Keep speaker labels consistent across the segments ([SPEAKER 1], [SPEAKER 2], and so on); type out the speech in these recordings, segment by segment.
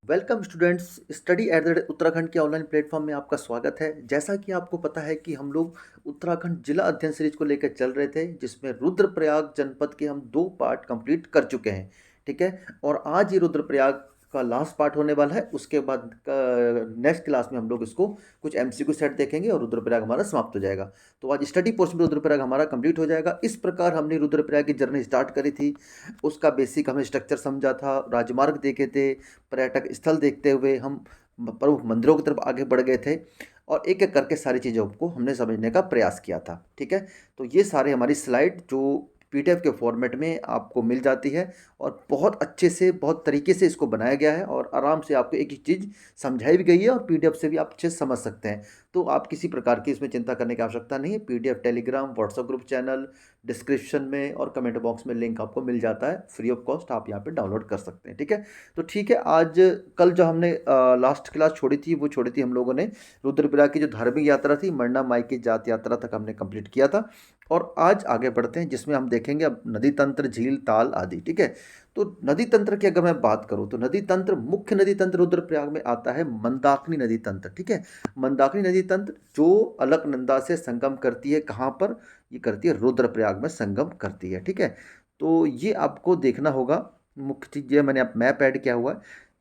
[SPEAKER 1] Welcome students. Study at the Uttarakhand के online platform में आपका स्वागत है। जैसा कि आपको पता है कि हम लोग उत्तराखंड जिला अध्ययन सीरीज को लेकर चल रहे थे, जिसमें रुद्रप्रयाग जनपद के हम 2 पार्ट कंप्लीट कर चुके हैं। ठीक है, और आज ये रुद्रप्रयाग का लास्ट पार्ट होने वाला है। उसके बाद नेक्स्ट क्लास में हम लोग इसको कुछ एमसीक्यू सेट देखेंगे और रुद्रप्रयाग हमारा समाप्त हो जाएगा। तो आज स्टडी पोर्शन में रुद्रप्रयाग हमारा कंप्लीट हो जाएगा। इस प्रकार हमने रुद्रप्रयाग की जर्नी स्टार्ट करी थी। उसका बेसिक हमने स्ट्रक्चर समझा था, राजमार्ग देखे थे, पर्यटक स्थल देखते हुए हम प्रमुख मंदिरों की तरफ आगे बढ़ गए थे और एक एक करके सारी चीज़ों को हमने समझने का प्रयास किया था। ठीक है, तो ये सारे हमारी स्लाइड जो पीडीएफ के फॉर्मेट में आपको मिल जाती है और बहुत अच्छे से बहुत तरीके से इसको बनाया गया है और आराम से आपको एक एक चीज़ समझाई भी गई है और पीडीएफ से भी आप अच्छे से समझ सकते हैं। तो आप किसी प्रकार की इसमें चिंता करने की आवश्यकता नहीं है। PDF Telegram, WhatsApp group channel, description में और कमेंट बॉक्स में लिंक आपको मिल जाता है। फ्री ऑफ कॉस्ट आप यहाँ पे डाउनलोड कर सकते हैं। ठीक है, तो ठीक है, आज कल जो हमने लास्ट क्लास छोड़ी थी वो छोड़ी थी हम लोगों ने रुद्रप्रयाग की जो धार्मिक यात्रा थी, मरना माई की जात यात्रा तक हमने कंप्लीट किया था। और आज आगे बढ़ते हैं जिसमें हम देखेंगे अब नदी तंत्र, झील, ताल आदि। ठीक है, तो नदी तंत्र की अगर मैं बात करूं तो नदी तंत्र, मुख्य नदी तंत्र रुद्रप्रयाग में आता है मंदाकिनी नदी तंत्र। ठीक है, मंदाकिनी नदी तंत्र जो अलकनंदा से संगम करती है, कहाँ पर? ये करती है रुद्रप्रयाग में संगम करती है। ठीक है, तो ये आपको देखना होगा। मुख्य चीज़ ये मैंने आप मैप ऐड किया हुआ है।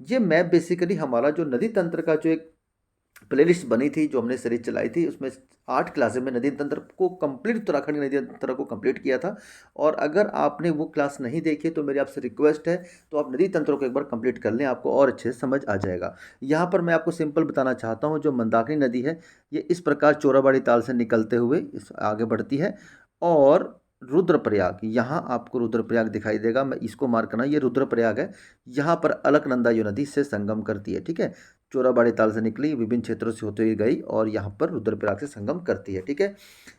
[SPEAKER 1] ये मैप बेसिकली हमारा जो नदी तंत्र का जो एक प्लेलिस्ट बनी थी, जो हमने सीरीज चलाई थी, उसमें 8 क्लासें में नदी तंत्र को कंप्लीट, उत्तराखंड नदी तंत्र को कंप्लीट किया था। और अगर आपने वो क्लास नहीं देखी तो मेरी आपसे रिक्वेस्ट है, तो आप नदी तंत्रों को एक बार कंप्लीट कर लें, आपको और अच्छे से समझ आ जाएगा। यहाँ पर मैं आपको सिंपल बताना चाहता हूँ, जो मंदाकिनी नदी है ये इस प्रकार चोराबाड़ी ताल से निकलते हुए इस आगे बढ़ती है और रुद्रप्रयाग, यहाँ आपको रुद्रप्रयाग दिखाई देगा, मैं इसको मार्क करना, ये रुद्रप्रयाग है। यहाँ पर अलकनंदा यो नदी से संगम करती है। ठीक है, चोराबाड़ी ताल से निकली, विभिन्न क्षेत्रों से होते हुए गई और यहाँ पर रुद्रप्रयाग से संगम करती है। ठीक है,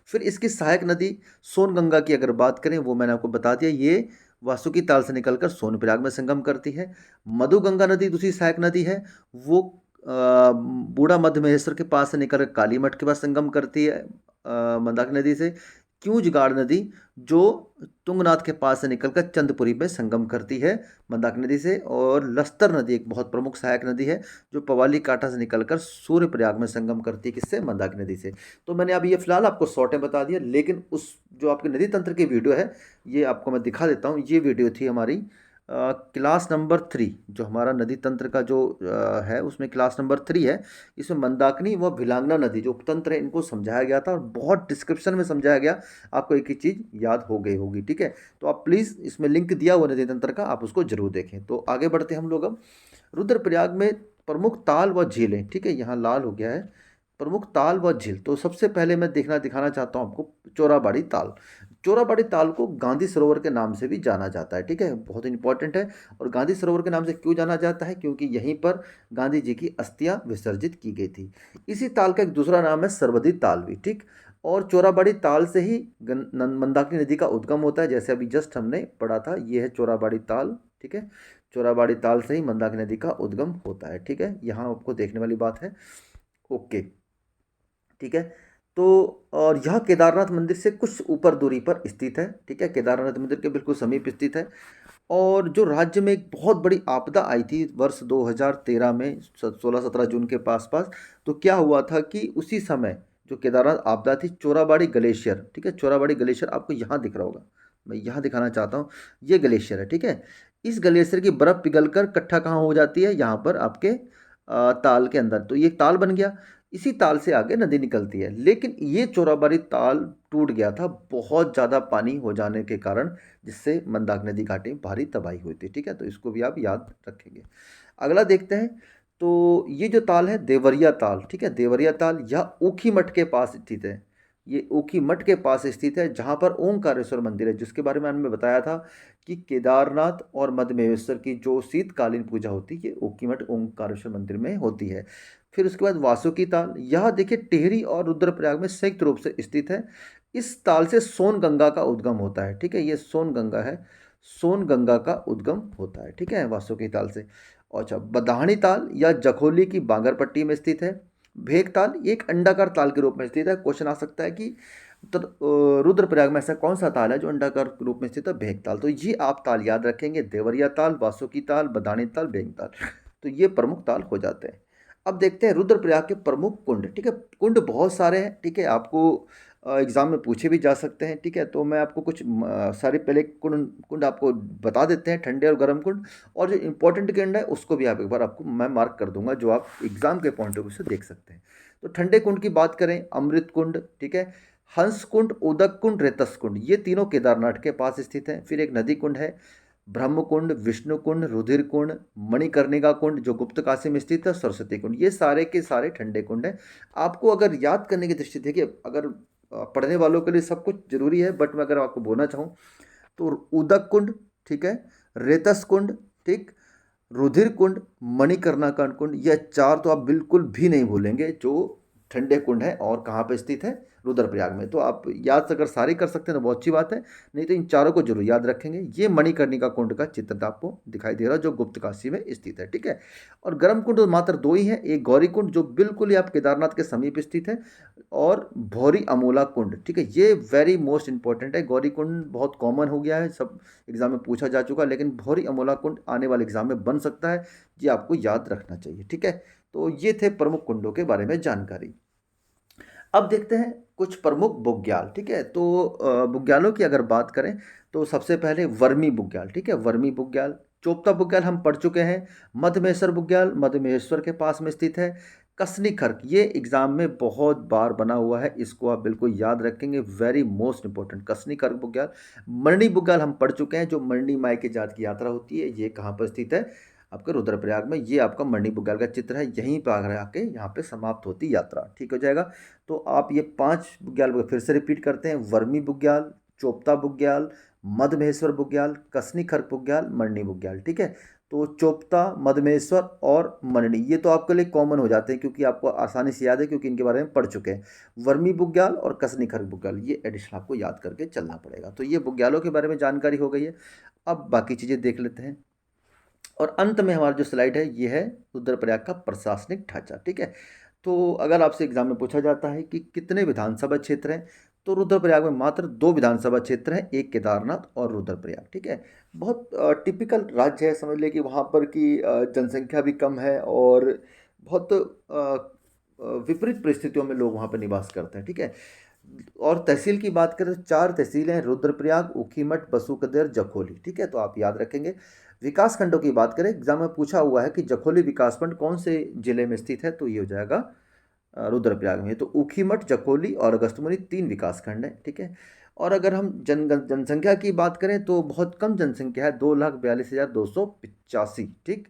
[SPEAKER 1] फिर इसकी सहायक नदी सोनगंगा की अगर बात करें, वो मैंने आपको बता दिया, ये वासुकी ताल से निकलकर सोनप्रयाग में संगम करती है। मधुगंगा नदी दूसरी सहायक नदी है, वो बूढ़ा मध्य महेश्वर के पास से निकलकर कालीमठ के पास संगम करती है मंदाकिनी नदी से। क्यूजगाड़ नदी जो तुंगनाथ के पास से निकलकर चंदपुरी में संगम करती है मंदाकिनी नदी से। और लस्तर नदी एक बहुत प्रमुख सहायक नदी है, जो पवाली काठा से निकलकर सूर्यप्रयाग में संगम करती है, किससे? मंदाकिनी नदी से। तो मैंने अभी ये फिलहाल आपको शॉर्ट में बता दिया, लेकिन उस जो आपकी नदी तंत्र की वीडियो है, ये आपको मैं दिखा देता हूँ। ये वीडियो थी हमारी क्लास नंबर 3, जो हमारा नदी तंत्र का जो है, उसमें क्लास नंबर 3 है। इसमें मंदाकिनी व भिलांगना नदी जो उपतंत्र है, इनको समझाया गया था और बहुत डिस्क्रिप्शन में समझाया गया। आपको एक ही चीज़ याद हो गई होगी। ठीक है, तो आप प्लीज़, इसमें लिंक दिया हुआ नदी तंत्र का, आप उसको जरूर देखें। तो आगे बढ़ते हैं हम लोग अब। रुद्रप्रयाग में प्रमुख ताल व झीलें। ठीक है, यहाँ लाल हो गया है, प्रमुख ताल व झील। तो सबसे पहले मैं दिखाना चाहता हूँ आपको चोराबाड़ी ताल। चोराबाड़ी ताल को गांधी सरोवर के नाम से भी जाना जाता है। ठीक है, बहुत इंपॉर्टेंट है। और गांधी सरोवर के नाम से क्यों जाना जाता है? क्योंकि यहीं पर गांधी जी की अस्थियां विसर्जित की गई थी। इसी ताल का एक दूसरा नाम है सरबदी ताल भी। ठीक, और चोराबाड़ी ताल से ही मंदाकिनी नदी का उद्गम होता है, जैसे अभी जस्ट हमने पढ़ा था, ये है चोराबाड़ी ताल। ठीक है, चोराबाड़ी ताल से ही मंदाकिनी नदी का उद्गम होता है। ठीक है, यहाँ आपको देखने वाली बात है। ओके, ठीक है, तो और यह केदारनाथ मंदिर से कुछ ऊपर दूरी पर स्थित है। ठीक है, केदारनाथ मंदिर के बिल्कुल समीप स्थित है। और जो राज्य में एक बहुत बड़ी आपदा आई थी वर्ष 2013 में, 16-17 जून के पास पास, तो क्या हुआ था कि उसी समय जो केदारनाथ आपदा थी, चोराबाड़ी ग्लेशियर। ठीक है, चोराबाड़ी ग्लेशियर आपको यहाँ दिख रहा होगा, मैं यहाँ दिखाना चाहता हूँ, ये ग्लेशियर है। ठीक है, इस ग्लेशियर की बर्फ़ पिघलकर इकट्ठा कहाँ हो जाती है? यहाँ पर आपके ताल के अंदर। तो ये ताल बन गया, इसी ताल से आगे नदी निकलती है। लेकिन ये चोराबाड़ी ताल टूट गया था बहुत ज़्यादा पानी हो जाने के कारण, जिससे मंदाकिनी नदी घाटी में भारी तबाही हुई थी। ठीक है, तो इसको भी आप याद रखेंगे। अगला देखते हैं, तो ये जो ताल है देवरिया ताल। ठीक है, देवरिया ताल यह ऊखी मठ के पास स्थित है। ये ऊखी मठ के पास स्थित है, जहाँ पर ओंकारेश्वर मंदिर है, जिसके बारे में मैंने बताया था कि केदारनाथ और मध्य महेश्वर की जो शीतकालीन पूजा होती है, ये ऊखी मठ ओंकारेश्वर मंदिर में होती है। फिर उसके बाद वासुकी ताल, यह देखिए टिहरी और रुद्रप्रयाग में संयुक्त रूप से स्थित है। इस ताल से सोनगंगा का उद्गम होता है। ठीक है, ये सोनगंगा है, सोनगंगा का उद्गम होता है। ठीक है, वासुकी ताल से। अच्छा, बदाहनी ताल या जखोली की बांगरपट्टी में स्थित है। भेक ताल ये एक अंडाकार ताल के रूप में स्थित है। क्वेश्चन आ सकता है कि रुद्रप्रयाग में ऐसा कौन सा ताल है जो अंडाकार के रूप में स्थित है? भेक ताल। तो ये आप ताल याद रखेंगे, देवरिया ताल, वासुकी ताल, बदानी ताल, भेक ताल। तो ये प्रमुख ताल हो जाते हैं। अब देखते हैं रुद्रप्रयाग के प्रमुख कुंड, ठीक है। कुंड बहुत सारे हैं, ठीक है, आपको एग्ज़ाम में पूछे भी जा सकते हैं, ठीक है। तो मैं आपको कुछ सारे पहले कुंड कुंड आपको बता देते हैं, ठंडे और गर्म कुंड, और जो इंपॉर्टेंट कुंड है उसको भी आप एक बार आपको मैं मार्क कर दूंगा, जो आप एग्ज़ाम के पॉइंट ऑफ व्यू से देख सकते हैं। तो ठंडे कुंड की बात करें, अमृत कुंड, ठीक है, हंस कुंड, उदक कुंड, रेतस कुंड, ये तीनों केदारनाथ के पास स्थित हैं। फिर एक नदी कुंड है, ब्रह्म कुंड, विष्णु कुंड, रुधिर कुंड, मणिकर्णिका कुंड जो गुप्त काशी में स्थित है, सरस्वती कुंड, ये सारे के सारे ठंडे कुंड हैं। आपको अगर याद करने की दृष्टि, देखिए अगर पढ़ने वालों के लिए सब कुछ जरूरी है, बट मैं अगर आपको बोलना चाहूँ तो उदक कुंड, ठीक है, रेतस कुंड, ठीक, रुधिर कुंड, मणिकर्णिका कुंड, ये चार तो आप बिल्कुल भी नहीं भूलेंगे, जो ठंडे कुंड है और कहाँ पे स्थित है, रुद्रप्रयाग में। तो आप याद अगर सारे कर सकते हैं तो बहुत अच्छी बात है, नहीं तो इन चारों को जरूर याद रखेंगे। ये मणिकर्णिका कुंड का चित्र आपको दिखाई दे रहा है, जो गुप्त काशी में स्थित है, ठीक है। और गर्म कुंड तो मात्र दो ही है, एक गौरी कुंड जो बिल्कुल ही आप केदारनाथ के समीप स्थित है, और भौरी अमोला कुंड, ठीक है, ये वेरी मोस्ट इंपॉर्टेंट है। गौरी कुंड बहुत कॉमन हो गया है, सब एग्जाम में पूछा जा चुका, लेकिन भौरी अमोला कुंड आने वाले एग्जाम में बन सकता है, ये आपको याद रखना चाहिए, ठीक है। तो ये थे प्रमुख कुंडों के बारे में जानकारी। अब देखते हैं कुछ प्रमुख बुग्याल, ठीक है। तो बुग्यालों की अगर बात करें तो सबसे पहले वर्मी बुग्याल, ठीक है, वर्मी बुग्याल। चोपता बुग्याल हम पढ़ चुके हैं। मधमेश्वर बुग्याल मधमेश्वर के पास में स्थित है। कसनी खर्क, ये एग्जाम में बहुत बार बना हुआ है, इसको आप बिल्कुल याद रखेंगे, वेरी मोस्ट इंपॉर्टेंट, कसनी खर्क बुग्याल। मरनी बुग्याल हम पढ़ चुके हैं, जो मरनी माई के जात की यात्रा होती है, ये कहाँ पर स्थित है, आपके रुद्रप्रयाग में। ये आपका मरनी बुग्याल का चित्र है, यहीं पर आके यहाँ पे समाप्त होती यात्रा, ठीक हो जाएगा। तो आप ये 5 बुग्याल फिर से रिपीट करते हैं, वर्मी बुग्याल, चोपता बुग्याल, मधमेश्वर बुग्याल, कसनी खर्क बुग्याल, मरनी बुग्याल, ठीक है। तो चोपता, मधमेश्वर और मरनी, ये तो आपके लिए कॉमन हो जाते हैं क्योंकि आपको आसानी से याद है, क्योंकि इनके बारे में पढ़ चुके हैं। वर्मी बुग्याल और कसनी खर्क बुग्याल, ये एडिशन आपको याद करके चलना पड़ेगा। तो ये बुग्यालों के बारे में जानकारी हो गई है। अब बाकी चीज़ें देख लेते हैं, और अंत में हमारा जो स्लाइड है ये है रुद्रप्रयाग का प्रशासनिक ढांचा, ठीक है। तो अगर आपसे एग्जाम में पूछा जाता है कि कितने विधानसभा क्षेत्र हैं, तो रुद्रप्रयाग में मात्र 2 विधानसभा क्षेत्र हैं, एक केदारनाथ और रुद्रप्रयाग, ठीक है। बहुत टिपिकल राज्य है, समझ ले कि वहाँ पर की जनसंख्या भी कम है, और बहुत विपरीत परिस्थितियों में लोग वहाँ पर निवास करते हैं, ठीक है। और तहसील की बात करें तो 4 तहसीलें हैं, रुद्रप्रयाग, ऊखीमठ, बसुकदेर, जखोली, ठीक है, तो आप याद रखेंगे। विकास खंडों की बात करें, एग्जाम में पूछा हुआ है कि जखोली विकासखंड कौन से जिले में स्थित है, तो ये हो जाएगा रुद्रप्रयाग में। तो ऊखीमठ, जखोली और अगस्त्यमुनि 3 विकास खंड हैं, ठीक है। और अगर हम जनसंख्या की बात करें तो बहुत कम जनसंख्या है, 2,42,285, ठीक।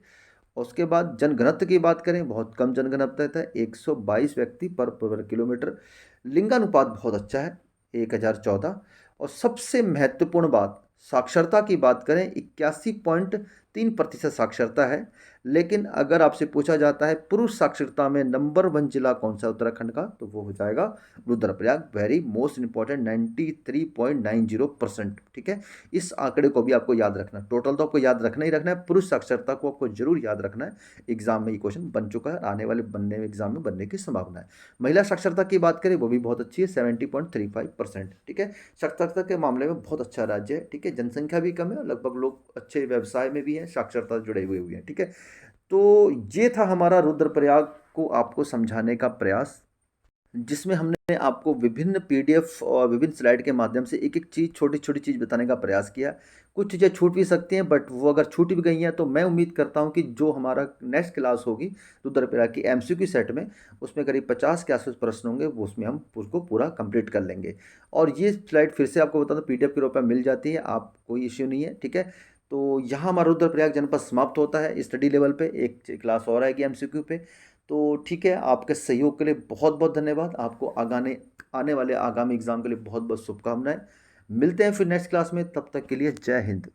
[SPEAKER 1] और उसके बाद जनघनत्व की बात करें, बहुत कम जनघनत्व है, 122 व्यक्ति पर वर्ग किलोमीटर। लिंगानुपात बहुत अच्छा है, 1014। और सबसे महत्वपूर्ण बात, साक्षरता की बात करें, 81.3% साक्षरता है। लेकिन अगर आपसे पूछा जाता है पुरुष साक्षरता में नंबर 1 जिला कौन सा उत्तराखंड का, तो वो हो जाएगा रुद्रप्रयाग, वेरी मोस्ट इंपॉर्टेंट, 93.90%, ठीक है। इस आंकड़े को भी आपको याद रखना है, टोटल तो आपको याद रखना ही रखना है, पुरुष साक्षरता को आपको जरूर याद रखना है। एग्जाम में ये क्वेश्चन बन चुका है, आने वाले बनने में एग्जाम में बनने की संभावना है। महिला साक्षरता की बात करें, वो भी बहुत अच्छी है, 70.35%, ठीक है। साक्षरता के मामले में बहुत अच्छा राज्य है, ठीक है। जनसंख्या भी कम है, लगभग लोग अच्छे व्यवसाय में भी हैं, साक्षरता जुड़े हुए हैं, ठीक है। तो ये था हमारा रुद्रप्रयाग को आपको समझाने का प्रयास, जिसमें हमने आपको विभिन्न पीडीएफ और विभिन्न स्लाइड के माध्यम से एक एक चीज़, छोटी छोटी चीज़ बताने का प्रयास किया। कुछ चीज़ें छूट भी सकती हैं, बट वो अगर छूट भी गई हैं तो मैं उम्मीद करता हूं कि जो हमारा नेक्स्ट क्लास होगी रुद्रप्रयाग की एमसीक्यू सेट में, उसमें करीब 50 के आसपास प्रश्न होंगे, वो उसमें हम उसको पूरा कंप्लीट कर लेंगे। और ये स्लाइड फिर से आपको बता दूँ पीडीएफ के रूप में मिल जाती है, आप कोई इश्यू नहीं है, ठीक है। तो यहाँ हमारा रुद्रप्रयाग जनपद समाप्त होता है स्टडी लेवल पे, एक क्लास और आएगी एमसीक्यू पे। तो ठीक है, आपके सहयोग के लिए बहुत बहुत धन्यवाद। आपको आने वाले आगामी एग्जाम के लिए बहुत बहुत शुभकामनाएं। मिलते हैं फिर नेक्स्ट क्लास में, तब तक के लिए जय हिंद।